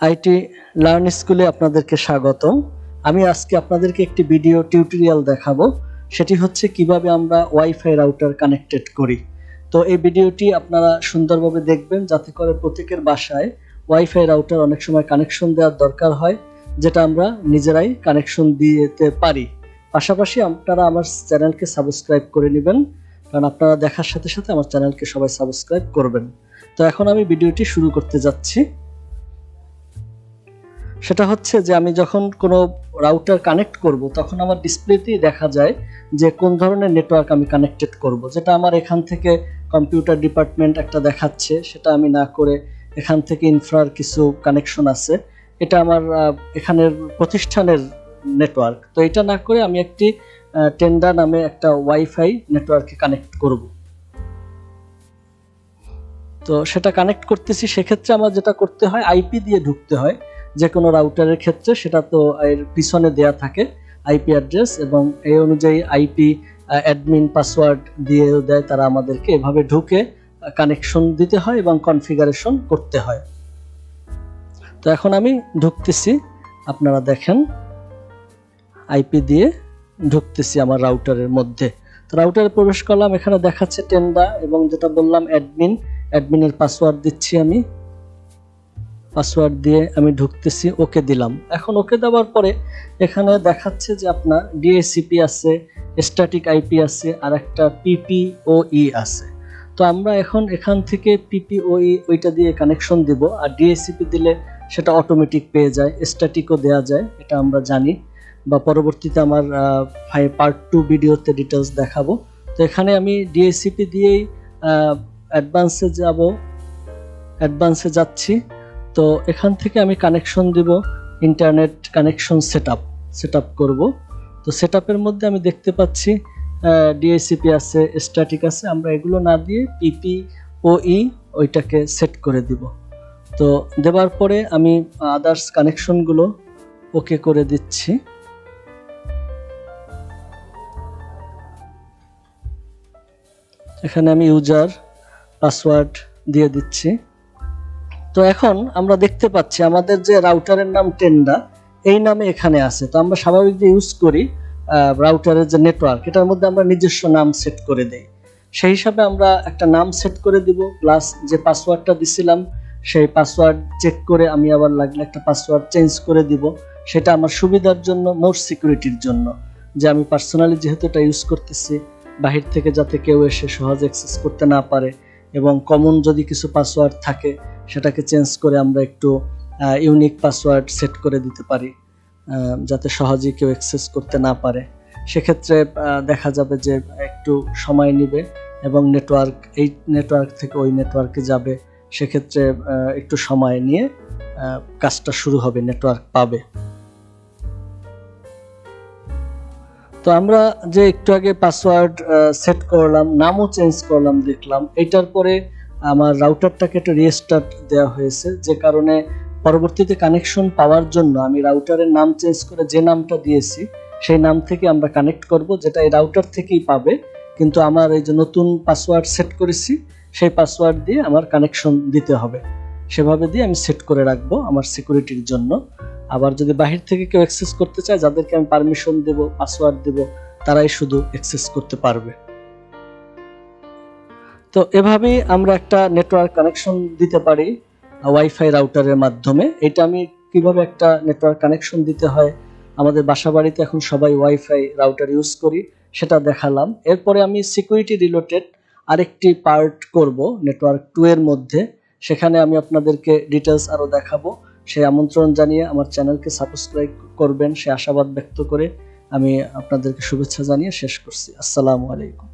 IT learn স্কুলে আপনাদেরকে স্বাগতম। আমি আজকে আপনাদেরকে একটি ভিডিও টিউটোরিয়াল দেখাবো, সেটি হচ্ছে কিভাবে আমরা ওয়াইফাই রাউটার কানেক্টেড করি। তো এই ভিডিওটি আপনারা সুন্দরভাবে দেখবেন, যাতে করে প্রত্যেকের বাসায় ওয়াইফাই রাউটার অনেক সময় কানেকশন দেওয়ার দরকার হয়, যেটা আমরা নিজেরাই কানেকশন দিতে পারি। পাশাপাশি আপনারা আমার চ্যানেলকে সাবস্ক্রাইব করে নেবেন, কারণ আপনারা দেখার সাথে সাথে আমার চ্যানেলকে সবাই সাবস্ক্রাইব করবেন। তো এখন আমি ভিডিওটি শুরু করতে যাচ্ছি। সেটা হচ্ছে যে আমি যখন কোনো রাউটার কানেক্ট করব, তখন আমার ডিসপ্লেতেই দেখা যায় যে কোন ধরনের নেটওয়ার্ক আমি কানেক্টেড করব। যেটা আমার এখান থেকে কম্পিউটার ডিপার্টমেন্ট একটা দেখাচ্ছে, সেটা আমি না করে এখান থেকে ইনফ্রার কিছু কানেকশন আছে, এটা আমার এখানের প্রতিষ্ঠানের নেটওয়ার্ক। তো এটা না করে আমি একটি টেন্ডা নামে একটা ওয়াইফাই নেটওয়ার্কে কানেক্ট করব। তো সেটা কানেক্ট করতেছি, সেক্ষেত্রে আমার যেটা করতে হয়, আইপি দিয়ে ঢুকতে হয়। যে কোনো রাউটারের ক্ষেত্রে সেটা তো এর পিছনে দেয়া থাকে আইপি অ্যাড্রেস, এবং এই অনুযায়ী আইপি অ্যাডমিন পাসওয়ার্ড দিয়ে দেয় তারা আমাদেরকে। এভাবে ঢুকে কানেকশন দিতে হয় এবং কনফিগারেশন করতে হয়। তো এখন আমি ঢুকতেছি, আপনারা দেখেন আইপি দিয়ে ঢুকতেছি আমার রাউটারের মধ্যে। তো রাউটারে প্রবেশ করলাম, এখানে দেখাচ্ছে টেন্ডা এবং যেটা বললাম অ্যাডমিনের পাসওয়ার্ড দিচ্ছি আমি। পাসওয়ার্ড দিয়ে আমি ঢুকতেছি, ওকে দিলাম। এখন ওকে দেওয়ার পরে এখানে দেখাচ্ছে যে আপনার ডিএসসিপি আছে, স্ট্যাটিক আইপি আছে, আর একটা পিপিওই আছে। তো আমরা এখন এখান থেকে পিপিওই ওইটা দিয়ে কানেকশন দিব, আর ডিএসসিপি দিলে সেটা অটোমেটিক পেয়ে যায়, স্ট্যাটিকও দেওয়া যায়, এটা আমরা জানি, বা পরবর্তীতে আমার পার্ট 2 ভিডিওতে ডিটেলস দেখাবো। তো এখানে আমি ডিএসসিপি দিয়েই অ্যাডভান্সে যাচ্ছি। তো এখান থেকে আমি কানেকশন দিব, ইন্টারনেট কানেকশন সেটআপ করব। তো সেটআপের মধ্যে আমি দেখতে পাচ্ছি ডিএসসিপি আছে, স্ট্যাটিক আছে, আমরা এগুলো না দিয়ে পিপিওই ওইটাকে সেট করে দিব। তো দেওয়ার পরে আমি আদার্স কানেকশনগুলো ওকে করে দিচ্ছি। এখানে আমি ইউজার পাসওয়ার্ড দিয়ে দিচ্ছি। তো এখন আমরা দেখতে পাচ্ছি আমাদের যে রাউটারের নাম টেন্ডা, এই নামে এখানে আছে। তো আমরা স্বাভাবিক যে ইউজ করি রাউটারের যে নেটওয়ার্ক, এটার মধ্যে আমরা নিজস্ব নাম সেট করে দেই। সেই হিসাবে আমরা একটা নাম সেট করে দিব, প্লাস যে পাসওয়ার্ডটা দিছিলাম সেই পাসওয়ার্ড চেক করে আমি আবার লাগলে একটা পাসওয়ার্ড চেঞ্জ করে দিব। সেটা আমার সুবিধার জন্য, মোর সিকিউরিটির জন্য, যে আমি পার্সোনালি যেহেতু এটা ইউজ করতেছি, বাহির থেকে যাতে কেউ এসে সহজে অ্যাক্সেস করতে না পারে, এবং কমন যদি কিছু পাসওয়ার্ড থাকে সেটাকে চেঞ্জ করে আমরা একটু ইউনিক পাসওয়ার্ড সেট করে দিতে পারি, যাতে সহজেই কেউ অ্যাক্সেস করতে না পারে। সেক্ষেত্রে দেখা যাবে যে একটু সময় নেবে, এবং এই নেটওয়ার্ক থেকে ওই নেটওয়ার্কে যাবে, সেক্ষেত্রে একটু সময় নিয়ে কাজটা শুরু হবে, নেটওয়ার্ক পাবে। তো আমরা যে একটু আগে পাসওয়ার্ড সেট করলাম, নামও চেঞ্জ করলাম, দেখলাম এটার পরে আমার রাউটারটাকে একটু রিস্টার্ট দেওয়া হয়েছে, যে কারণে পরবর্তীতে কানেকশন পাওয়ার জন্য আমি রাউটারের নাম চেঞ্জ করে যে নামটা দিয়েছি সেই নাম থেকে আমরা কানেক্ট করব, যেটা এই রাউটার থেকেই পাবে। কিন্তু আমার এই যে নতুন পাসওয়ার্ড সেট করেছি, সেই পাসওয়ার্ড দিয়ে আমার কানেকশন দিতে হবে। সেভাবে দিয়ে আমি সেট করে রাখবো আমার সিকিউরিটির জন্য। আবার যদি বাহির থেকে কেউ অ্যাক্সেস করতে চায়, যাদেরকে আমি পারমিশন দেব, পাসওয়ার্ড দেব, তারাই শুধু অ্যাক্সেস করতে পারবে। তো এভাবেই আমরা একটা নেটওয়ার্ক কানেকশন দিতে পারি ওয়াইফাই রাউটারের মাধ্যমে। এটা আমি কিভাবে একটা নেটওয়ার্ক কানেকশন দিতে হয়, আমাদের বাসা বাড়িতে এখন সবাই ওয়াইফাই রাউটার ইউজ করি, সেটা দেখালাম। এরপরে আমি সিকিউরিটি রিলেটেড আরেকটি পার্ট করব নেটওয়ার্ক 2 এর মধ্যে, সেখানে আমি আপনাদেরকে ডিটেলস আরও দেখাবো। সেই আমন্ত্রণ জানিয়ে আমার চ্যানেলকে সাবস্ক্রাইব করবেন, সে আশাবাদ ব্যক্ত করে আমি আপনাদেরকে শুভেচ্ছা জানিয়ে শেষ করছি। আসসালামু আলাইকুম।